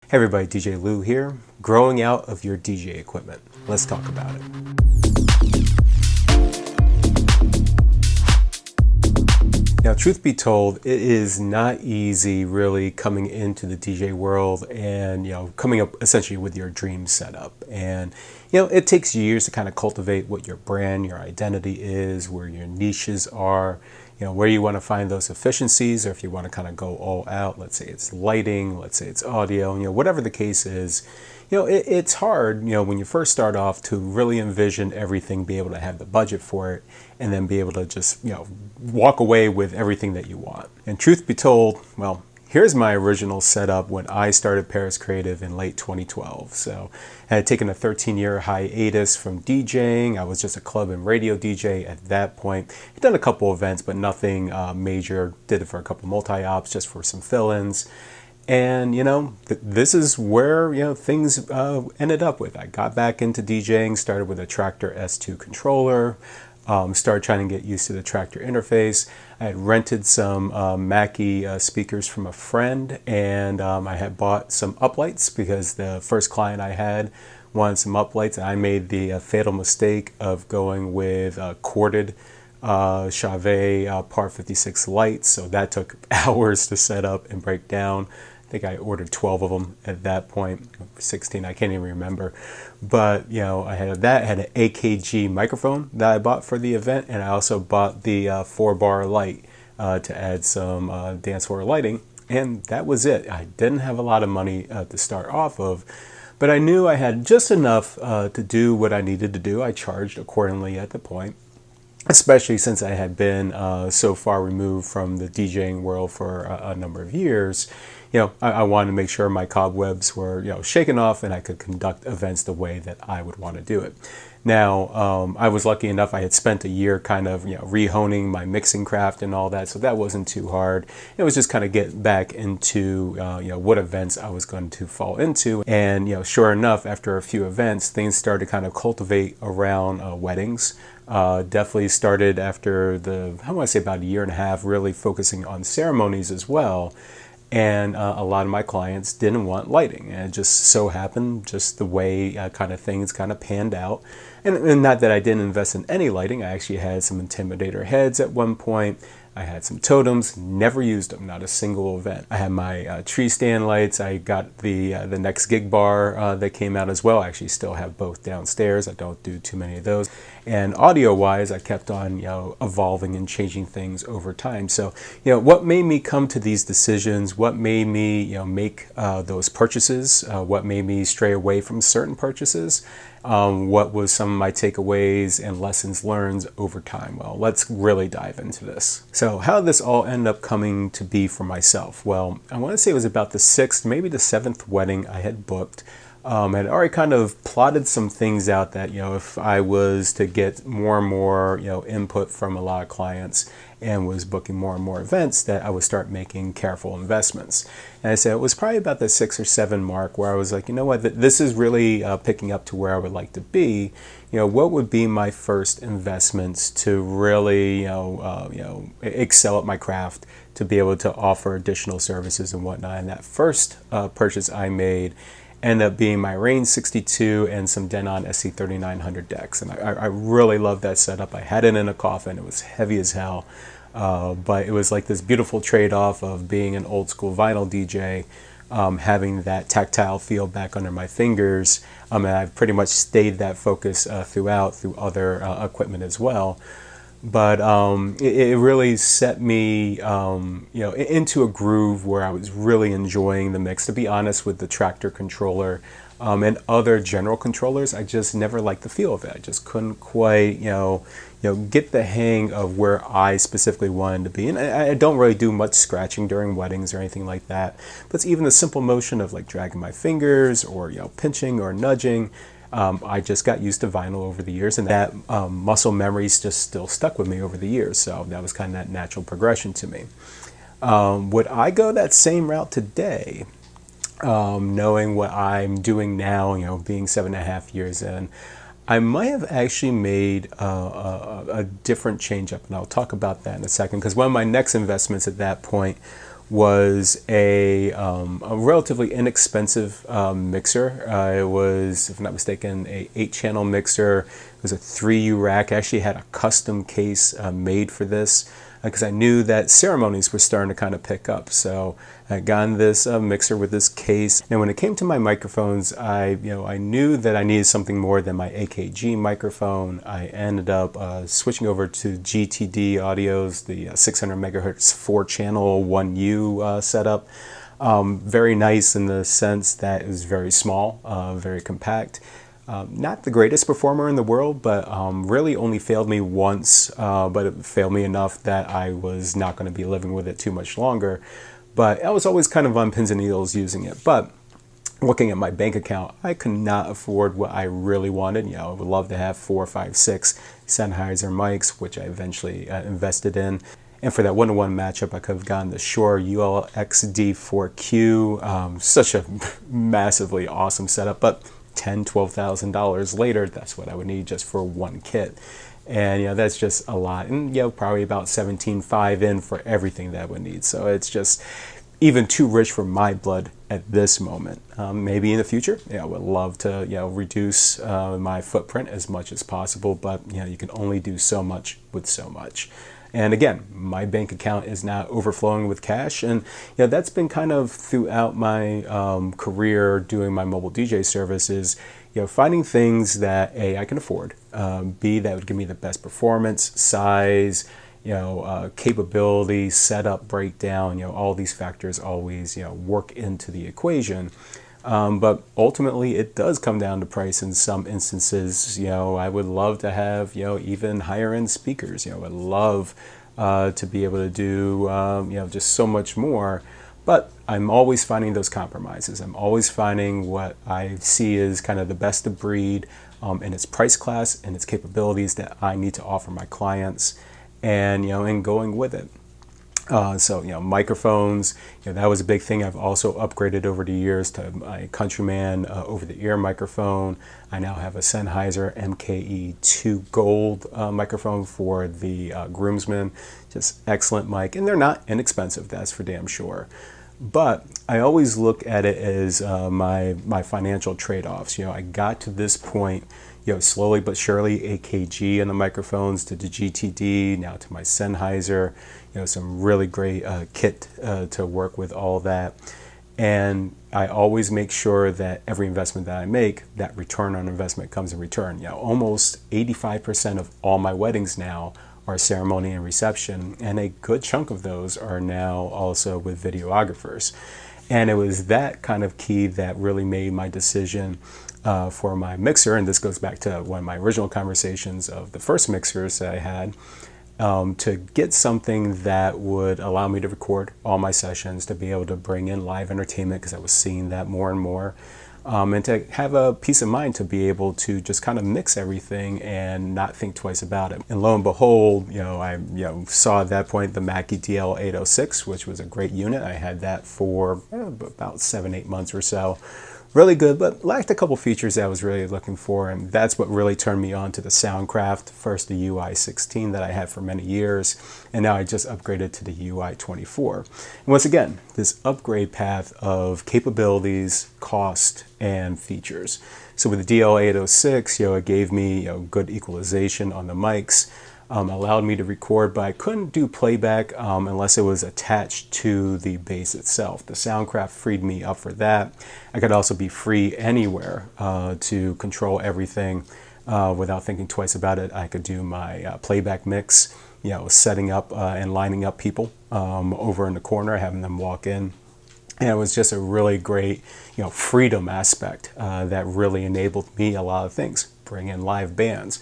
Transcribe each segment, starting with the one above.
Hey everybody, DJ Lou here, growing out of your DJ equipment. Let's talk about it. Now, truth be told, it is not easy really coming into the DJ world and, coming up essentially with your dream setup. And, it takes years to kind of cultivate what your brand, your identity is, where your niches are, where you want to find those efficiencies, or if you want to kind of go all out. Let's say it's lighting, let's say it's audio, whatever the case is. It's hard, when you first start off to really envision everything, be able to have the budget for it, and then be able to just, walk away with everything that you want. And truth be told, well, here's my original setup when I started Paris Creative in late 2012. So I had taken a 13-year hiatus from DJing. I was just a club and radio DJ at that point. I'd done a couple events, but nothing major. Did it for a couple multi-ops, just for some fill-ins. And, this is where, things ended up with. I got back into DJing, started with a Tractor S2 controller, started trying to get used to the Tractor interface. I had rented some Mackie speakers from a friend, and I had bought some uplights because the first client I had wanted some uplights, and I made the fatal mistake of going with corded Chauvet Par 56 lights, so that took hours to set up and break down. I think I ordered 12 of them at that point, 16, I can't even remember. But, I had an AKG microphone that I bought for the event, and I also bought the 4-bar light to add some dance floor lighting, and that was it. I didn't have a lot of money to start off of, but I knew I had just enough to do what I needed to do. I charged accordingly at the point, especially since I had been so far removed from the DJing world for a number of years. I wanted to make sure my cobwebs were, shaken off and I could conduct events the way that I would want to do it. Now, I was lucky enough, I had spent a year kind of, rehoning my mixing craft and all that, so that wasn't too hard. It was just kind of get back into, what events I was going to fall into. And, sure enough, after a few events, things started to kind of cultivate around weddings. Definitely started after I want to say about a year and a half, really focusing on ceremonies as well. And a lot of my clients didn't want lighting, and it just so happened just the way kind of things kind of panned out. And not that I didn't invest in any lighting. I actually had some Intimidator heads at one point. I had some totems, never used them, not a single event. I had my tree stand lights. I got the next gig bar that came out as well. I actually still have both downstairs. I don't do too many of those. And audio-wise, I kept on, evolving and changing things over time. So, what made me come to these decisions? What made me, make those purchases? What made me stray away from certain purchases? What was some of my takeaways and lessons learned over time? Well, let's really dive into this. So how did this all end up coming to be for myself? Well, I want to say it was about the 6th, maybe the 7th wedding I had booked. I had already kind of plotted some things out that, if I was to get more and more, input from a lot of clients and was booking more and more events, that I would start making careful investments. And I said it was probably about the 6 or 7 mark where I was like, this is really picking up to where I would like to be. What would be my first investments to really, excel at my craft, to be able to offer additional services and whatnot. And that first purchase I made ended up being my Range 62 and some Denon SC3900 decks. And I really loved that setup. I had it in a coffin. It was heavy as hell. But it was like this beautiful trade-off of being an old school vinyl DJ, having that tactile feel back under my fingers. And I've pretty much stayed that focus through other equipment as well. But it really set me, into a groove where I was really enjoying the mix. To be honest, with the Tractor controller and other general controllers, I just never liked the feel of it. I just couldn't quite, get the hang of where I specifically wanted to be. And I don't really do much scratching during weddings or anything like that. But it's even the simple motion of like dragging my fingers or, pinching or nudging. I just got used to vinyl over the years, and that muscle memory's just still stuck with me over the years. So that was kind of that natural progression to me. Would I go that same route today, knowing what I'm doing now, being 7.5 years in? I might have actually made a different change up, and I'll talk about that in a second, because one of my next investments at that point was a relatively inexpensive mixer. It was, if I'm not mistaken, a 8-channel mixer. It was a 3U rack. I actually had a custom case made for this because I knew that ceremonies were starting to kind of pick up. So I got this mixer with this case. And when it came to my microphones, I knew that I needed something more than my AKG microphone. I ended up switching over to GTD Audios, the 600 megahertz 4-channel 1U setup. Very nice in the sense that it was very small, very compact. Not the greatest performer in the world, but really only failed me once, but it failed me enough that I was not going to be living with it too much longer. But I was always kind of on pins and needles using it. But looking at my bank account, I could not afford what I really wanted. I would love to have 4, 5, 6 Sennheiser mics, which I eventually invested in. And for that 1-to-1 matchup, I could have gotten the Shure ULXD4Q. Such a massively awesome setup, but $10,000, $12,000 later, that's what I would need just for one kit. And that's just a lot. And probably about $17,500 in for everything that I would need. So it's just even too rich for my blood at this moment. Maybe in the future, I would love to reduce my footprint as much as possible, but you can only do so much with so much. And again, my bank account is not overflowing with cash, and that's been kind of throughout my career doing my mobile DJ services. Finding things that A, I can afford, B, that would give me the best performance, size, capability, setup, breakdown. All these factors always work into the equation. But ultimately, it does come down to price in some instances. I would love to have, even higher end speakers. I would love to be able to do, just so much more. But I'm always finding those compromises. I'm always finding what I see as kind of the best of breed in its price class and its capabilities that I need to offer my clients, and going with it. So microphones, that was a big thing. I've also upgraded over the years to my Countryman over-the-ear microphone. I now have a Sennheiser MKE2 Gold microphone for the groomsmen. Just excellent mic, and they're not inexpensive, that's for damn sure. But I always look at it as my financial trade-offs. I got to this point, slowly but surely, AKG and the microphones, to the GTD, now to my Sennheiser, some really great kit to work with all that. And I always make sure that every investment that I make, that return on investment comes in return. Almost 85% of all my weddings now are ceremony and reception, and a good chunk of those are now also with videographers. And it was that kind of key that really made my decision for my mixer, and this goes back to one of my original conversations of the first mixers that I had, to get something that would allow me to record all my sessions, to be able to bring in live entertainment, because I was seeing that more and more, and to have a peace of mind to be able to just kind of mix everything and not think twice about it. And lo and behold, I saw at that point the Mackie DL806, which was a great unit. I had that for about 7-8 months or so. Really good, but lacked a couple features that I was really looking for, and that's what really turned me on to the Soundcraft. First the UI16 that I had for many years, and now I just upgraded to the UI24. And once again, this upgrade path of capabilities, cost, and features. So with the DL806, it gave me good equalization on the mics, allowed me to record, but I couldn't do playback unless it was attached to the bass itself. The Soundcraft freed me up for that. I could also be free anywhere to control everything without thinking twice about it. I could do my playback mix, setting up and lining up people over in the corner, having them walk in. And it was just a really great, freedom aspect that really enabled me a lot of things. Bring in live bands,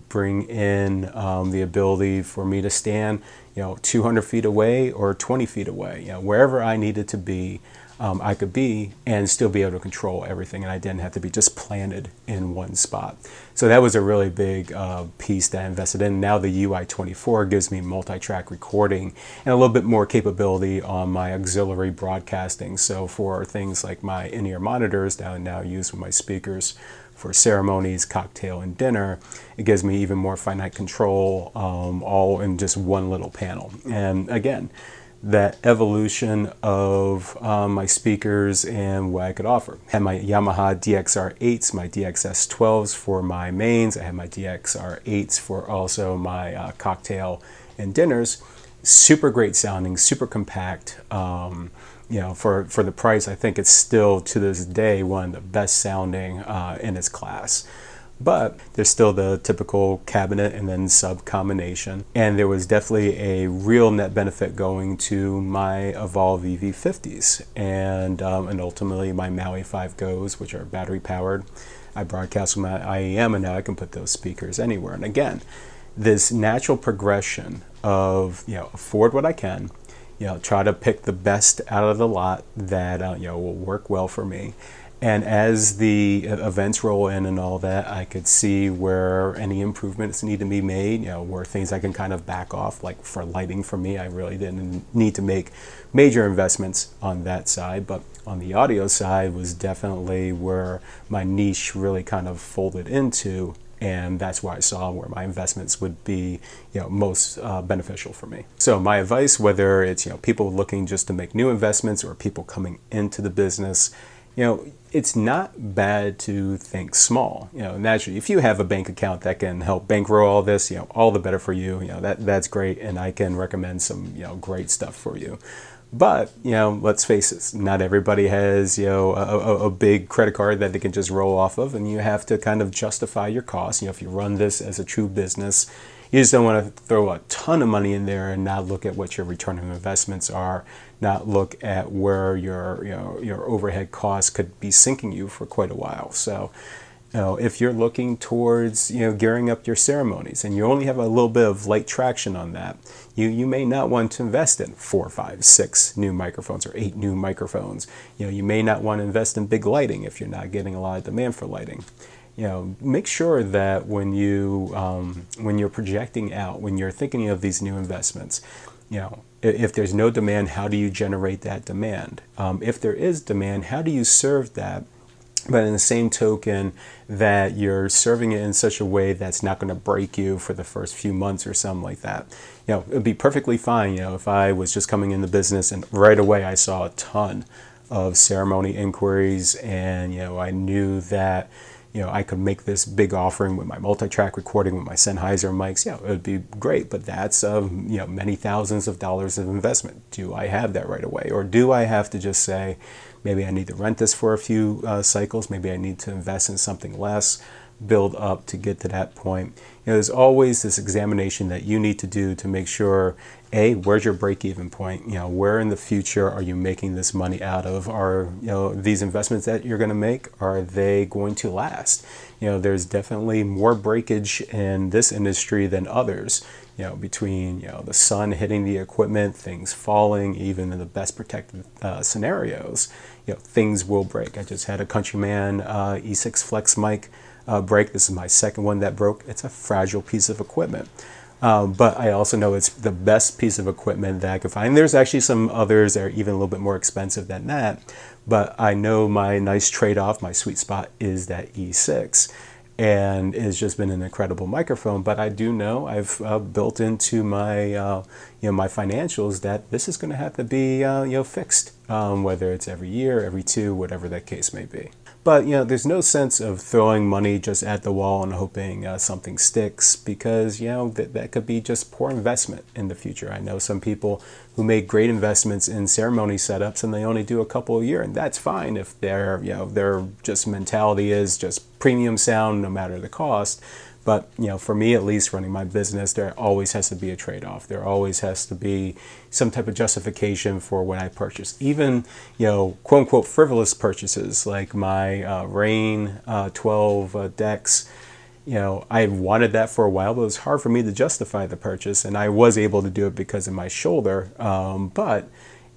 bring in the ability for me to stand, 200 feet away or 20 feet away, wherever I needed to be, I could be and still be able to control everything. And I didn't have to be just planted in one spot. So that was a really big piece that I invested in. Now the UI24 gives me multi-track recording and a little bit more capability on my auxiliary broadcasting. So for things like my in-ear monitors that I now use with my speakers, for ceremonies, cocktail, and dinner, it gives me even more finite control, all in just one little panel. And again, that evolution of my speakers and what I could offer. I had my Yamaha DXR8s, my DXS12s for my mains. I had my DXR8s for also my cocktail and dinners. Super great sounding, super compact. For the price, I think it's still to this day one of the best sounding in its class. But there's still the typical cabinet and then sub combination. And there was definitely a real net benefit going to my Evolve EV50s and ultimately my Maui 5 Go's, which are battery powered. I broadcast with my IEM, and now I can put those speakers anywhere. And again, this natural progression of, afford what I can, try to pick the best out of the lot that will work well for me. And as the events roll in and all that, I could see where any improvements need to be made, where things I can kind of back off. Like for lighting for me, I really didn't need to make major investments on that side. But on the audio side was definitely where my niche really kind of folded into. And that's where I saw where my investments would be, most beneficial for me. So my advice, whether it's, people looking just to make new investments or people coming into the business, it's not bad to think small. Naturally, if you have a bank account that can help bankroll all this, all the better for you. That's great, and I can recommend some, great stuff for you. But, let's face it, not everybody has, a big credit card that they can just roll off of, and you have to kind of justify your costs. If you run this as a true business, you just don't want to throw a ton of money in there and not look at what your return on investments are, not look at where your overhead costs could be sinking you for quite a while. So, if you're looking towards, gearing up your ceremonies and you only have a little bit of light traction on that, you may not want to invest in 4, 5, 6 new microphones or 8 new microphones. You may not want to invest in big lighting if you're not getting a lot of demand for lighting. Make sure that when you're projecting out, when you're thinking of these new investments, if there's no demand, how do you generate that demand? If there is demand, how do you serve that? But in the same token, that you're serving it in such a way that's not going to break you for the first few months or something like that. It'd be perfectly fine, if I was just coming in the business and right away I saw a ton of ceremony inquiries and, I knew that, I could make this big offering with my multi-track recording with my Sennheiser mics. It would be great, but that's, many thousands of dollars of investment. Do I have that right away? Or do I have to just say, maybe I need to rent this for a few cycles. Maybe I need to invest in something less, build up to get to that point. There's always this examination that you need to do to make sure, A, where's your break-even point? Where in the future are you making this money out of? Are, these investments that you're going to make, are they going to last? There's definitely more breakage in this industry than others. Between, the sun hitting the equipment, things falling, even in the best protected scenarios, things will break. I just had a Countryman E6 Flex mic break. This is my second one that broke. It's a fragile piece of equipment. But I also know it's the best piece of equipment that I could find. There's actually some others that are even a little bit more expensive than that. But I know my nice trade-off, my sweet spot is that E6. And it's just been an incredible microphone. But I do know I've built into my, my financials that this is going to have to be, fixed, whether it's every year, every 2, whatever that case may be. But, there's no sense of throwing money just at the wall and hoping something sticks because, that could be just poor investment in the future. I know some people who make great investments in ceremony setups and they only do a couple a year, and that's fine if their just mentality is just premium sound no matter the cost. But, for me, at least running my business, there always has to be a trade-off. There always has to be some type of justification for what I purchase. Even, quote unquote, frivolous purchases like my Rain 12 decks. I wanted that for a while, but it was hard for me to justify the purchase. And I was able to do it because of my shoulder. But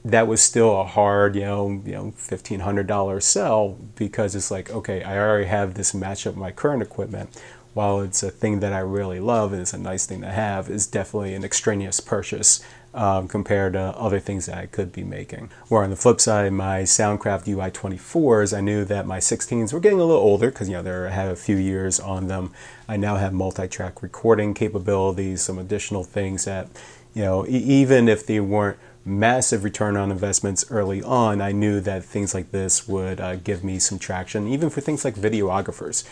that was still a hard, $1,500 sell because it's like, okay, I already have this match up with my current equipment. While it's a thing that I really love and it's a nice thing to have, is definitely an extraneous purchase compared to other things that I could be making. Where on the flip side, my Soundcraft UI-24s, I knew that my 16s were getting a little older because, they had a few years on them. I now have multi-track recording capabilities, some additional things that, even if they weren't massive return on investments early on, I knew that things like this would give me some traction, even for things like videographers.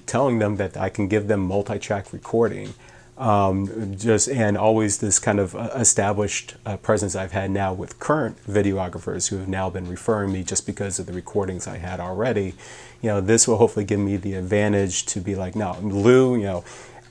Telling them that I can give them multi-track recording, and always this kind of established presence I've had now with current videographers who have now been referring me just because of the recordings I had already. This will hopefully give me the advantage to be like, no, Lou,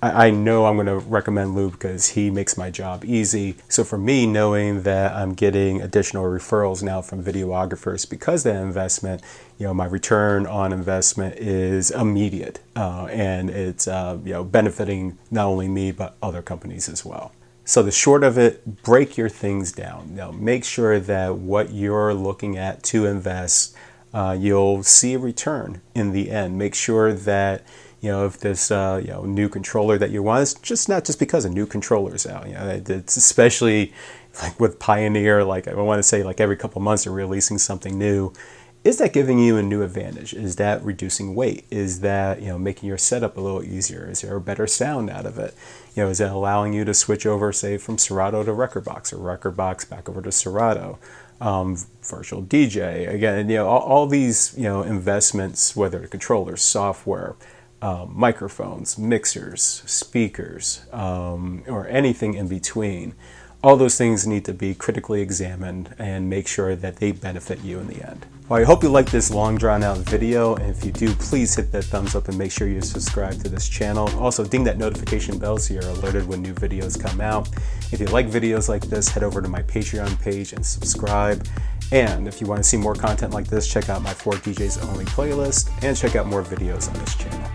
I know I'm going to recommend Lou because he makes my job easy. So for me, knowing that I'm getting additional referrals now from videographers because of that investment, my return on investment is immediate, and it's benefiting not only me but other companies as well. So the short of it, break your things down. Make sure that what you're looking at to invest, you'll see a return in the end. Make sure that if this new controller that you want, it's just not just because a new controller's out. It's especially like with Pioneer, like I want to say like every couple months they're releasing something new. Is that giving you a new advantage? Is that reducing weight? Is that making your setup a little easier? Is there a better sound out of it? Is it allowing you to switch over, say, from Serato to Rekordbox or Rekordbox back over to Serato? Virtual DJ again. All these investments, whether the controllers, software, microphones, mixers, speakers, or anything in between. All those things need to be critically examined and make sure that they benefit you in the end. Well, I hope you like this long drawn out video, and if you do, please hit that thumbs up and make sure you subscribe to this channel. Also, ding that notification bell so you're alerted when new videos come out. If you like videos like this, head over to my Patreon page and subscribe. And if you want to see more content like this, check out my 4 DJs Only playlist and check out more videos on this channel.